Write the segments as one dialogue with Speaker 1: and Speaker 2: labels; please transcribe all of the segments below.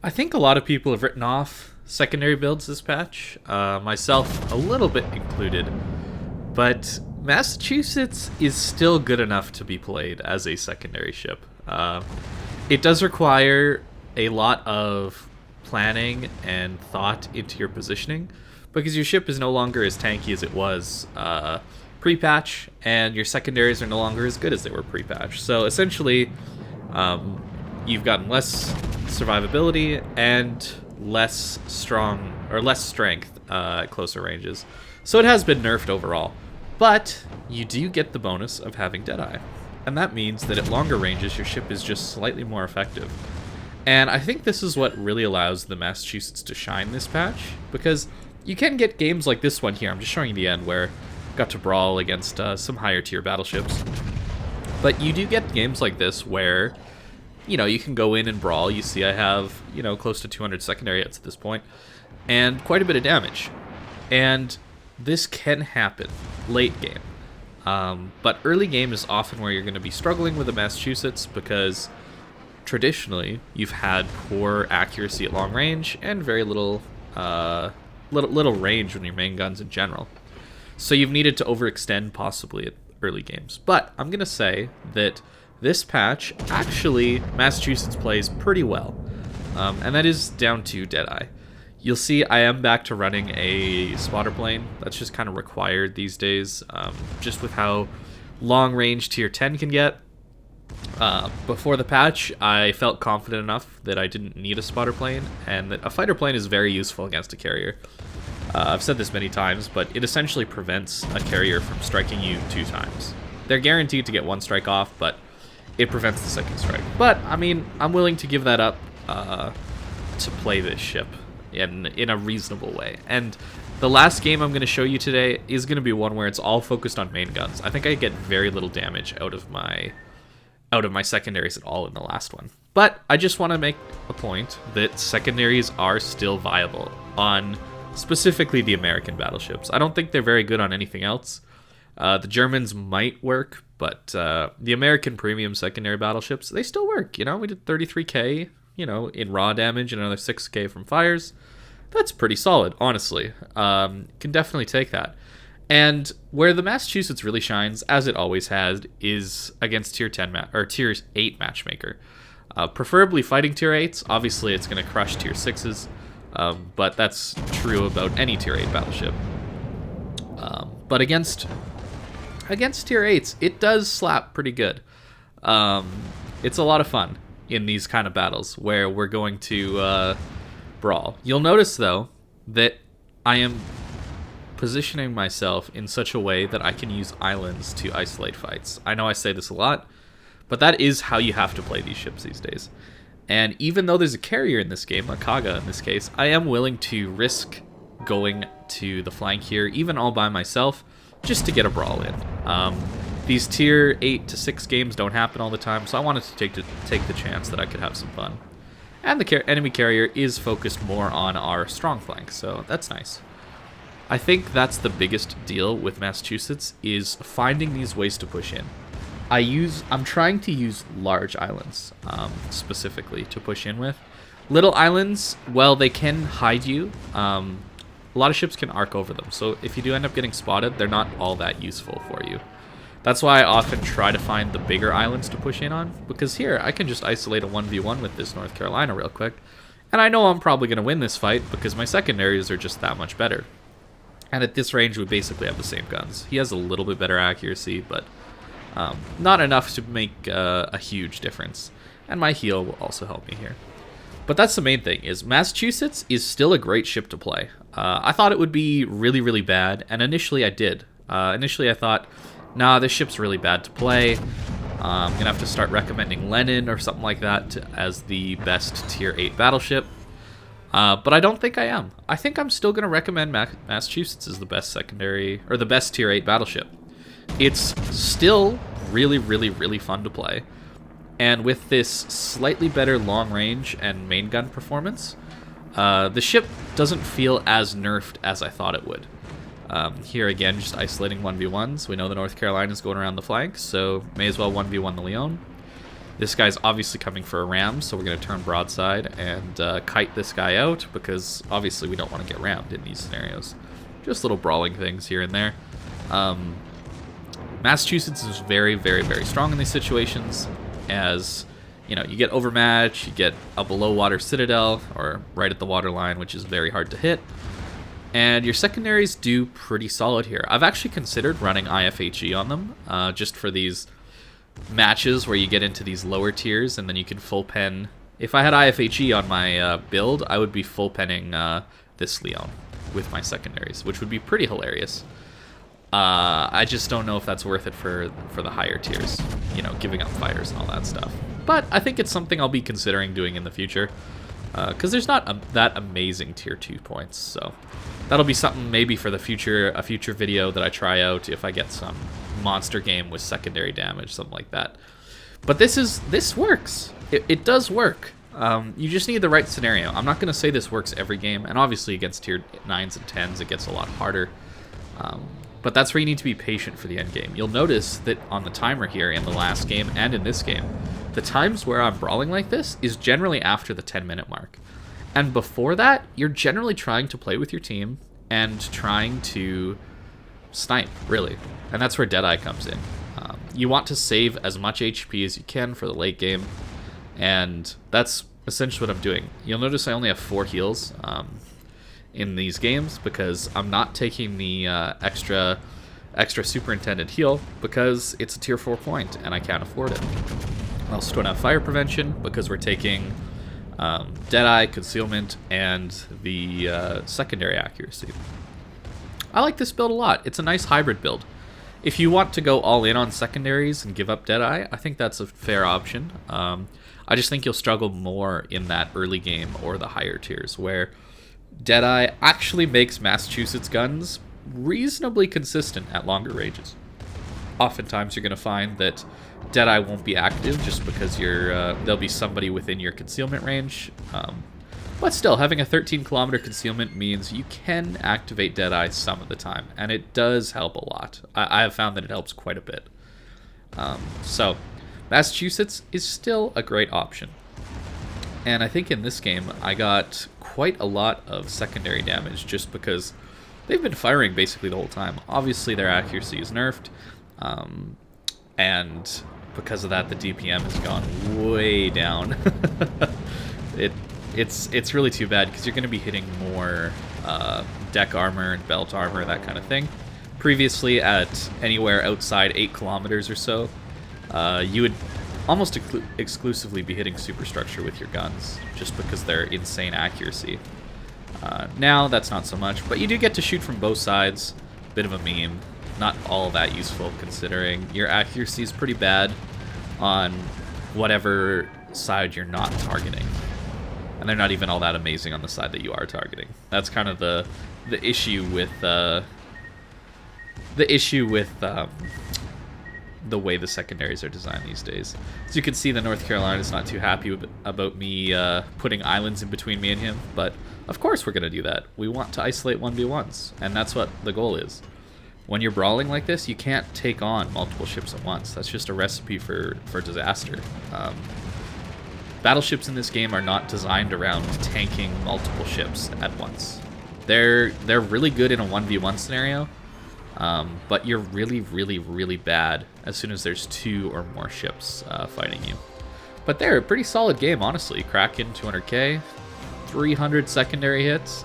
Speaker 1: I think a lot of people have written off secondary builds this patch, myself a little bit included, but Massachusetts is still good enough to be played as a secondary ship. It does require a lot of planning and thought into your positioning, because your ship is no longer as tanky as it was pre-patch, and your secondaries are no longer as good as they were pre-patch. So essentially, you've gotten less survivability and less strength at closer ranges. So it has been nerfed overall. But you do get the bonus of having Deadeye. And that means that at longer ranges, your ship is just slightly more effective. And I think this is what really allows the Massachusetts to shine this patch, because you can get games like this one here. I'm just showing you the end where I got to Brawl against some higher tier battleships. But you do get games like this where, you know, you can go in and Brawl. You see I have, you know, close to 200 secondary hits at this point, and quite a bit of damage. And this can happen late game. But early game is often where you're going to be struggling with the Massachusetts, because traditionally you've had poor accuracy at long range and very little range on your main guns in general. So you've needed to overextend possibly at early games. But I'm going to say that this patch, actually, Massachusetts plays pretty well. And that is down to Deadeye. You'll see I am back to running a spotter plane. That's just kind of required these days, just with how long range tier 10 can get. Before the patch, I felt confident enough that I didn't need a spotter plane, and that a fighter plane is very useful against a carrier. I've said this many times, but it essentially prevents a carrier from striking you 2 times. They're guaranteed to get 1 strike off, but it prevents the 2nd strike. But, I mean, I'm willing to give that up to play this ship in a reasonable way. And the last game I'm going to show you today is going to be one where it's all focused on main guns. I think I get very little damage out of my secondaries at all in the last one. But I just want to make a point that secondaries are still viable on specifically the American battleships. I don't think they're very good on anything else. The Germans might work, but the American premium secondary battleships, they still work. You know, we did 33k, you know, in raw damage and another 6k from fires. That's pretty solid, honestly. Can definitely take that. And where the Massachusetts really shines, as it always has, is against tier 10 or tier 8 matchmaker. Preferably fighting tier 8s. Obviously, it's going to crush tier 6s, but that's true about any tier 8 battleship. But against tier 8s, it does slap pretty good. It's a lot of fun in these kind of battles where we're going to Brawl. You'll notice, though, that I am positioning myself in such a way that I can use islands to isolate fights. I know I say this a lot, but that is how you have to play these ships these days. And even though there's a carrier in this game, a Kaga in this case, I am willing to risk going to the flank here, even all by myself, just to get a Brawl in. These tier 8 to 6 games don't happen all the time, so I wanted to take the chance that I could have some fun. And the enemy carrier is focused more on our strong flank, so that's nice. I think that's the biggest deal with Massachusetts, is finding these ways to push in. I'm trying to use large islands, specifically, to push in with. Little islands, well, they can hide you. A lot of ships can arc over them, so if you do end up getting spotted, they're not all that useful for you. That's why I often try to find the bigger islands to push in on, because here, I can just isolate a 1v1 with this North Carolina real quick, and I know I'm probably going to win this fight, because my secondaries are just that much better. And at this range, we basically have the same guns. He has a little bit better accuracy, but not enough to make a huge difference. And my heal will also help me here. But that's the main thing, is Massachusetts is still a great ship to play. I thought it would be really, really bad, and initially I did. Initially I thought, nah, this ship's really bad to play. I'm going to have to start recommending Lenin or something like that as the best tier 8 battleship. But I don't think I am. I think I'm still going to recommend Massachusetts as the best secondary, or the best tier 8 battleship. It's still really, really, really fun to play. And with this slightly better long range and main gun performance, the ship doesn't feel as nerfed as I thought it would. Here again, just isolating 1v1s. We know the North Carolina's going around the flanks, so may as well 1v1 the Leon. This guy's obviously coming for a ram, so we're going to turn broadside and kite this guy out, because obviously we don't want to get rammed in these scenarios. Just little brawling things here and there. Massachusetts is very, very, very strong in these situations, as you know, you get overmatch, you get a below water citadel, or right at the water line, which is very hard to hit. And your secondaries do pretty solid here. I've actually considered running IFHE on them, just for these matches where you get into these lower tiers, and then you can full pen. If I had IFHE on my build, I would be full penning this Leon with my secondaries, which would be pretty hilarious. I just don't know if that's worth it for the higher tiers, you know, giving up fighters and all that stuff. But I think it's something I'll be considering doing in the future, because there's not that amazing tier 2 points. So that'll be something maybe for a future video that I try out if I get some monster game with secondary damage, something like that. But this works. It does work. You just need the right scenario. I'm not going to say this works every game, and obviously against tier 9s and 10s it gets a lot harder. But that's where you need to be patient for the end game. You'll notice that on the timer here in the last game and in this game, the times where I'm brawling like this is generally after the 10-minute mark. And before that, you're generally trying to play with your team and trying to snipe, really. And that's where Deadeye comes in. You want to save as much HP as you can for the late game, and that's essentially what I'm doing. You'll notice I only have 4 heals in these games, because I'm not taking the extra superintendent heal, because it's a tier 4 point and I can't afford it. I also don't have fire prevention, because we're taking Deadeye, concealment, and the secondary accuracy. I like this build a lot. It's a nice hybrid build. If you want to go all in on secondaries and give up Deadeye, I think that's a fair option. I just think you'll struggle more in that early game or the higher tiers, where Deadeye actually makes Massachusetts guns reasonably consistent at longer ranges. Oftentimes you're going to find that Deadeye won't be active just because there'll be somebody within your concealment range. But still, having a 13-kilometer concealment means you can activate Deadeye some of the time, and it does help a lot. I have found that it helps quite a bit. So, Massachusetts is still a great option. And I think in this game, I got quite a lot of secondary damage just because they've been firing basically the whole time. Obviously, their accuracy is nerfed, and because of that, the DPM has gone way down. It's really too bad, because you're going to be hitting more deck armor and belt armor, that kind of thing. Previously, at anywhere outside 8 kilometers or so, you would almost exclusively be hitting superstructure with your guns, just because they're insane accuracy. Now, that's not so much, but you do get to shoot from both sides. Bit of a meme. Not all that useful, considering your accuracy is pretty bad on whatever side you're not targeting. And they're not even all that amazing on the side that you are targeting. That's kind of the issue with the way the secondaries are designed these days. As you can see, the North Carolina is not too happy about me putting islands in between me and him, but of course we're going to do that. We want to isolate 1v1s, and that's what the goal is. When you're brawling like this, you can't take on multiple ships at once. That's just a recipe for disaster. Battleships in this game are not designed around tanking multiple ships at once. They're really good in a 1v1 scenario, but you're really, really, really bad as soon as there's 2 or more ships fighting you. But they're a pretty solid game, honestly. Kraken, 200k, 300 secondary hits.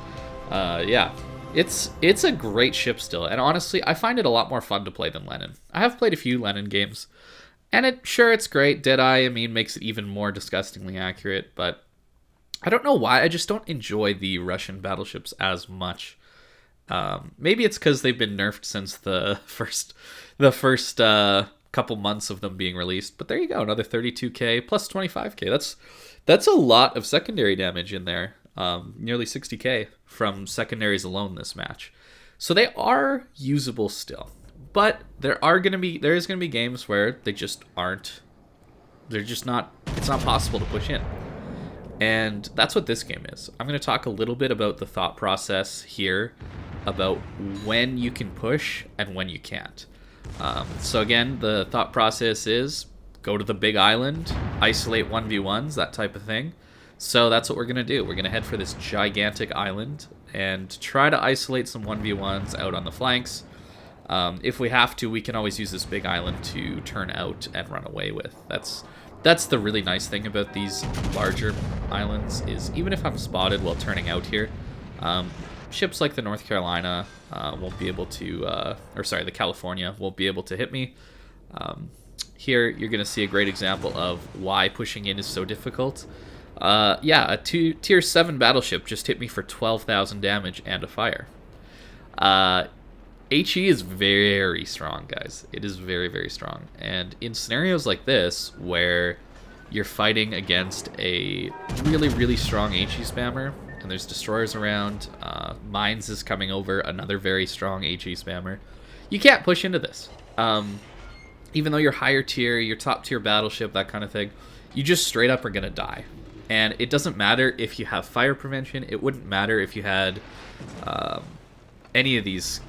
Speaker 1: Yeah, it's a great ship still, and honestly, I find it a lot more fun to play than Lenin. I have played a few Lenin games, and it's great. Deadeye, I mean, makes it even more disgustingly accurate, but I don't know why. I just don't enjoy the Russian battleships as much. Maybe it's because they've been nerfed since the first couple months of them being released. But there you go, another 32k plus 25k. That's a lot of secondary damage in there. Nearly 60k from secondaries alone this match. So they are usable still. But there is gonna be games where they just aren't. They're just not. It's not possible to push in. And that's what this game is. I'm going to talk a little bit about the thought process here, about when you can push and when you can't. So again, the thought process is go to the big island, isolate 1v1s, that type of thing. So that's what we're going to do. We're going to head for this gigantic island and try to isolate some 1v1s out on the flanks. If we have to, we can always use this big island to turn out and run away with. That's the really nice thing about these larger islands, is even if I'm spotted while turning out here, ships like the North Carolina won't be able to, or sorry, the California won't be able to hit me. Here, you're going to see a great example of why pushing in is so difficult. Yeah, a tier 7 battleship just hit me for 12,000 damage and a fire. HE is very strong, guys. It is very, very strong. And in scenarios like this, where you're fighting against a really, really strong HE spammer, and there's destroyers around, Mines is coming over, another very strong HE spammer, you can't push into this. Even though you're higher tier, your top tier battleship, that kind of thing, you just straight up are going to die. And it doesn't matter if you have fire prevention. It wouldn't matter if you had any of these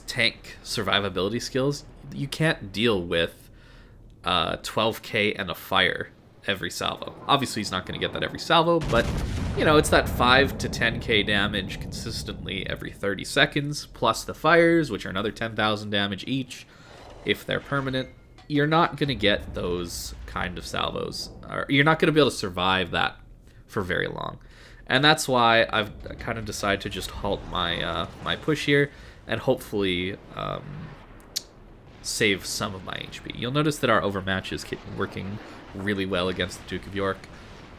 Speaker 1: tank survivability skills. You can't deal with 12k and a fire every salvo. Obviously, he's not going to get that every salvo, but, you know, it's that 5 to 10k damage consistently every 30 seconds, plus the fires, which are another 10,000 damage each. If they're permanent, you're not going to get those kind of salvos. Or you're not going to be able to survive that for very long. And that's why I've kind of decided to just halt my my push here and hopefully save some of my HP. You'll notice that our overmatch is working really well against the Duke of York.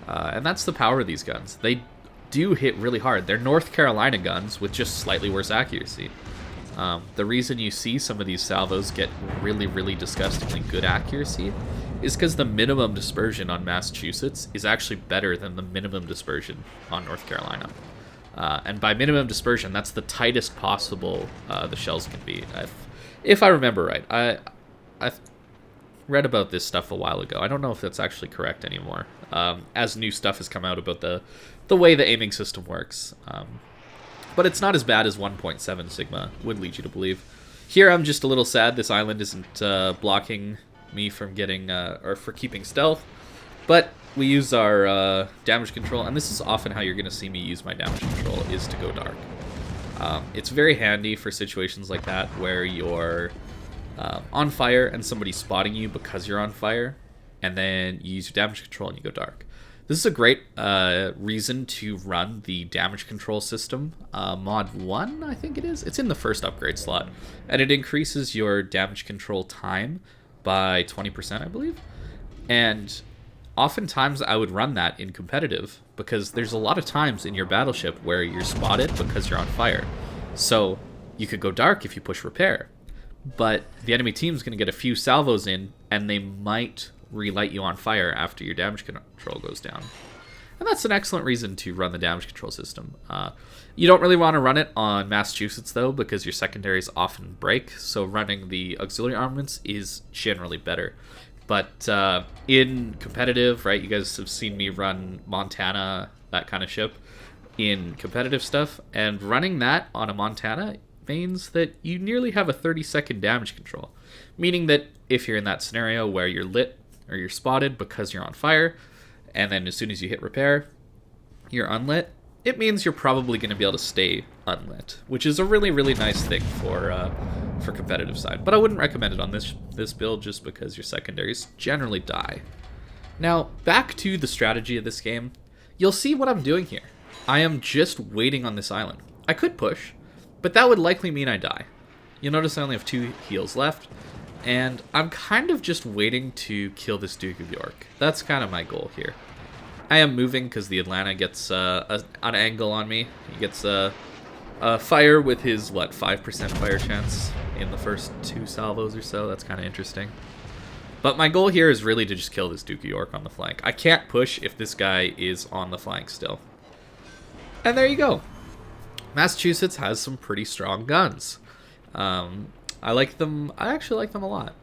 Speaker 1: And that's the power of these guns. They do hit really hard. They're North Carolina guns with just slightly worse accuracy. The reason you see some of these salvos get really, really disgustingly good accuracy is because the minimum dispersion on Massachusetts is actually better than the minimum dispersion on North Carolina. And by minimum dispersion, that's the tightest possible the shells can be. If I remember right, I read about this stuff a while ago. I don't know if that's actually correct anymore, as new stuff has come out about the way the aiming system works. But it's not as bad as 1.7 Sigma would lead you to believe. Here I'm just a little sad this island isn't blocking me from getting, or for keeping stealth. But we use our damage control, and this is often how you're going to see me use my damage control, is to go dark. It's very handy for situations like that where you're on fire and somebody's spotting you because you're on fire, and then you use your damage control and you go dark. This is a great reason to run the damage control system. Mod 1, I think it is. It's in the first upgrade slot. And it increases your damage control time by 20%, I believe. And oftentimes I would run that in competitive because there's a lot of times in your battleship where you're spotted because you're on fire. So you could go dark if you push repair. But the enemy team's going to get a few salvos in, and they might relight you on fire after your damage control goes down. And that's an excellent reason to run the damage control system. You don't really want to run it on Massachusetts, though, because your secondaries often break, so running the auxiliary armaments is generally better. But in competitive, right, you guys have seen me run Montana, that kind of ship, in competitive stuff, and running that on a Montana means that you nearly have a 30-second damage control, meaning that if you're in that scenario where you're lit or you're spotted because you're on fire, and then as soon as you hit repair, you're unlit, it means you're probably going to be able to stay unlit, which is a really, really nice thing for competitive side. But I wouldn't recommend it on this build just because your secondaries generally die. Now, back to the strategy of this game. You'll see what I'm doing here. I am just waiting on this island. I could push, but that would likely mean I die. You'll notice I only have 2 heals left, and I'm kind of just waiting to kill this Duke of York. That's kind of my goal here. I am moving because the Atlanta gets an angle on me. He gets a fire with his, 5% fire chance in the first 2 salvos or so. That's kind of interesting. But my goal here is really to just kill this Duke of York on the flank. I can't push if this guy is on the flank still. And there you go. Massachusetts has some pretty strong guns. I like them. I actually like them a lot.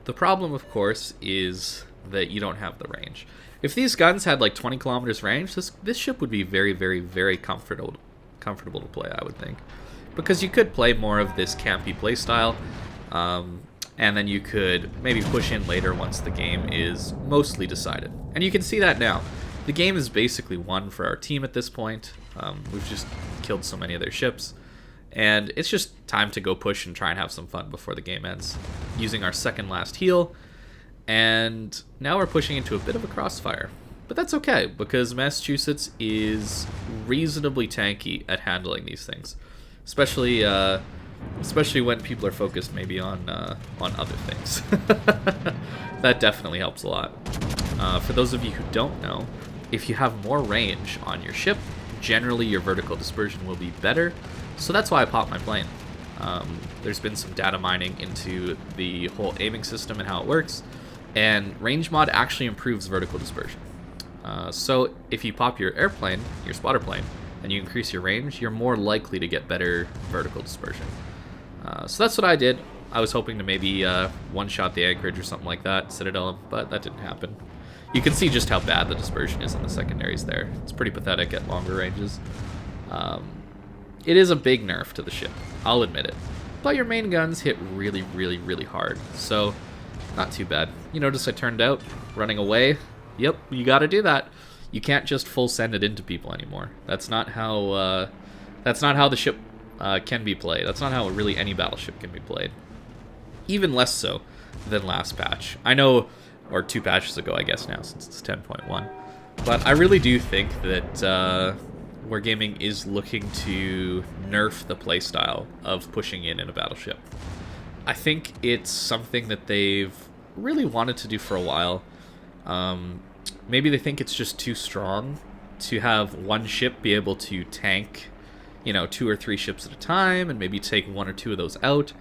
Speaker 1: The problem, of course, is that you don't have the range. If these guns had 20 kilometers range, this ship would be very, very, very comfortable to play, I would think. Because you could play more of this campy playstyle. and then you could maybe push in later once the game is mostly decided. And you can see that now. The game is basically won for our team at this point. We've just killed so many of their ships, and it's just time to go push and try and have some fun before the game ends. Using our second last heal, and now we're pushing into a bit of a crossfire. But that's okay, because Massachusetts is reasonably tanky at handling these things. Especially when people are focused maybe on other things. That definitely helps a lot. For those of you who don't know, if you have more range on your ship, generally your vertical dispersion will be better. So that's why I popped my plane. There's been some data mining into the whole aiming system and how it works, and range mod actually improves vertical dispersion. So if you pop your airplane, your spotter plane, and you increase your range, you're more likely to get better vertical dispersion. So that's what I did. I was hoping to maybe one-shot the anchorage or something like that, Citadel, but that didn't happen. You can see just how bad the dispersion is on the secondaries there. It's pretty pathetic at longer ranges. It is a big nerf to the ship, I'll admit it. But your main guns hit really, really, really hard, so not too bad. You notice I turned out, running away. Yep, you gotta do that. You can't just full send it into people anymore. That's not how the ship can be played. That's not how really any battleship can be played. Even less so than last patch. I know, or 2 patches ago, I guess now, since it's 10.1. But I really do think that Wargaming is looking to nerf the playstyle of pushing in a battleship. I think it's something that they've really wanted to do for a while. Maybe they think it's just too strong to have one ship be able to tank, 2 or 3 ships at a time, and maybe take 1 or 2 of those out.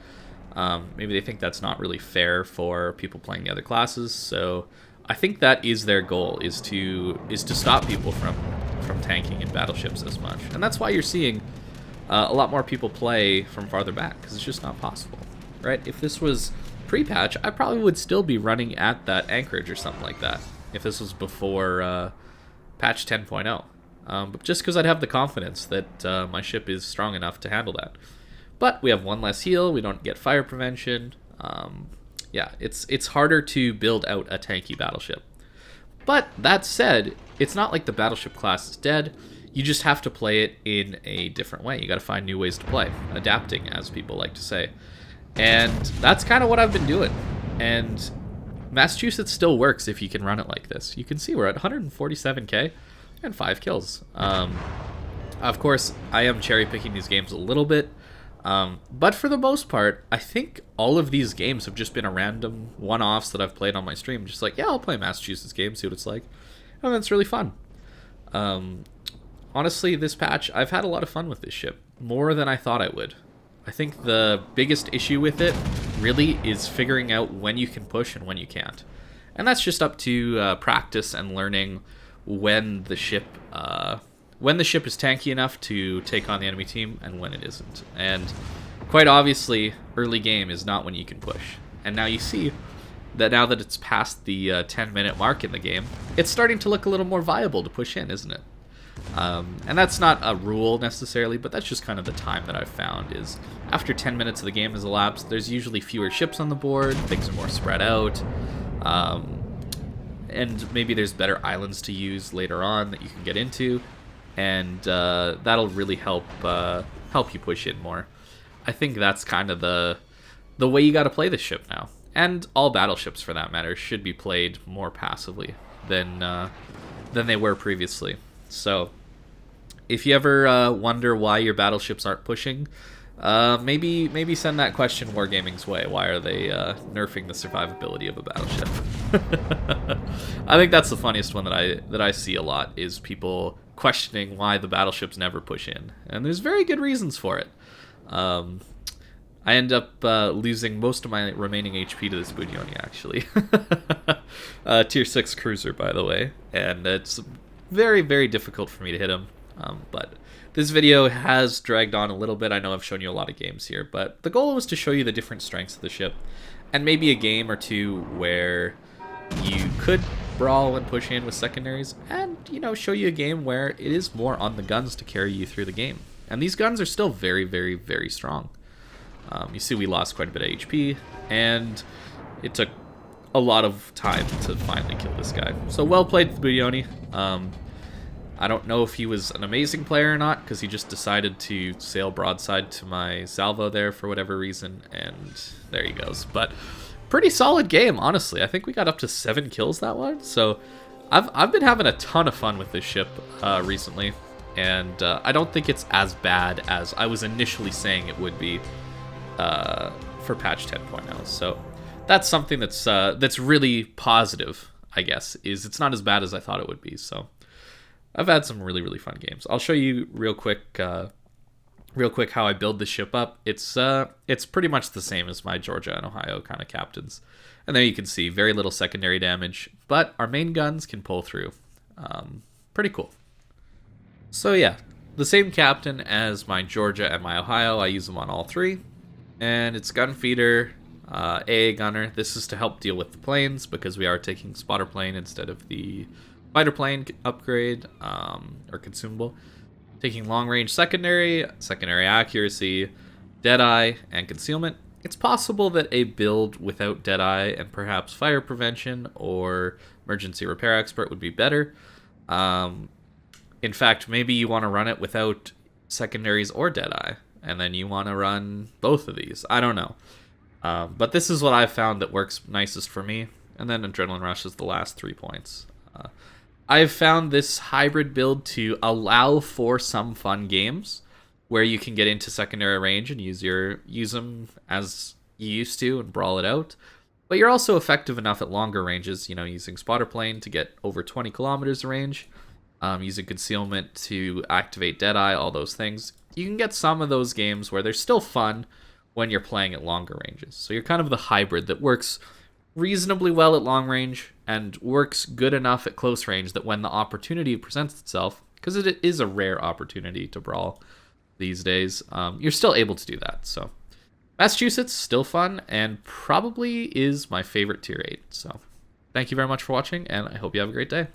Speaker 1: Maybe they think that's not really fair for people playing the other classes. So I think that is their goal, is to stop people from tanking in battleships as much. And that's why you're seeing a lot more people play from farther back, because it's just not possible, right? If this was pre-patch, I probably would still be running at that anchorage or something like that, if this was before patch 10.0. But just because I'd have the confidence that my ship is strong enough to handle that. But we have 1 less heal, we don't get fire prevention. Yeah, it's harder to build out a tanky battleship. But that said, it's not like the battleship class is dead. You just have to play it in a different way. You got to find new ways to play, adapting, as people like to say. And that's kind of what I've been doing. And Massachusetts still works if you can run it like this. You can see we're at 147k and 5 kills. Of course, I am cherry picking these games a little bit. But for the most part, I think all of these games have just been a random one-offs that I've played on my stream. Just like, yeah, I'll play Massachusetts game, see what it's like. And that's really fun. Honestly, this patch, I've had a lot of fun with this ship. More than I thought I would. I think the biggest issue with it, really, is figuring out when you can push and when you can't. And that's just up to practice and learning when the ship is tanky enough to take on the enemy team and when it isn't. And quite obviously, early game is not when you can push. And now you see that now that it's past the 10-minute mark in the game, it's starting to look a little more viable to push in, isn't it? And that's not a rule necessarily, but that's just kind of the time that I've found is after 10 minutes of the game has elapsed, there's usually fewer ships on the board, things are more spread out, and maybe there's better islands to use later on that you can get into, and that'll really help you push in more. I think that's kind of the way you got to play this ship now. And all battleships, for that matter, should be played more passively than they were previously. So, if you ever wonder why your battleships aren't pushing, maybe send that question Wargaming's way. Why are they nerfing the survivability of a battleship? I think that's the funniest one that I see a lot, is people questioning why the battleships never push in, and there's very good reasons for it. I end up losing most of my remaining HP to this Bunyoni, actually. Tier 6 cruiser, by the way, and it's very, very difficult for me to hit him. But this video has dragged on a little bit. I know I've shown you a lot of games here, but the goal was to show you the different strengths of the ship, and maybe a game or two where you could brawl and push in with secondaries, and, show you a game where it is more on the guns to carry you through the game. And these guns are still very, very, very strong. You see we lost quite a bit of HP, and it took a lot of time to finally kill this guy. So well played, Booyoni. I don't know if he was an amazing player or not, because he just decided to sail broadside to my salvo there for whatever reason, and there he goes. But pretty solid game, honestly. I think we got up to 7 kills that one, so I've been having a ton of fun with this ship recently, and I don't think it's as bad as I was initially saying it would be for patch 10.0. So that's something that's really positive, I guess, is it's not as bad as I thought it would be. So I've had some really fun games. I'll show you real quick how I build the ship up. It's pretty much the same as my Georgia and Ohio kind of captains. And there you can see very little secondary damage, but our main guns can pull through. Pretty cool. So yeah, the same captain as my Georgia and my Ohio. I use them on all 3. And it's gun feeder, AA gunner. This is to help deal with the planes, because we are taking spotter plane instead of the fighter plane upgrade, or consumable. Taking long range secondary accuracy, Deadeye, and concealment. It's possible that a build without Deadeye and perhaps fire prevention or emergency repair expert would be better. In fact, maybe you want to run it without secondaries or Deadeye, and then you want to run both of these. I don't know. But this is what I've found that works nicest for me. And then Adrenaline Rush is the last 3 points. I've found this hybrid build to allow for some fun games where you can get into secondary range and use them as you used to and brawl it out. But you're also effective enough at longer ranges, using spotter plane to get over 20 kilometers of range, using concealment to activate Deadeye, all those things. You can get some of those games where they're still fun when you're playing at longer ranges. So you're kind of the hybrid that works reasonably well at long range and works good enough at close range that when the opportunity presents itself, because it is a rare opportunity to brawl these days, you're still able to do that. So Massachusetts, still fun, and probably is my favorite tier 8. So thank you very much for watching, and I hope you have a great day.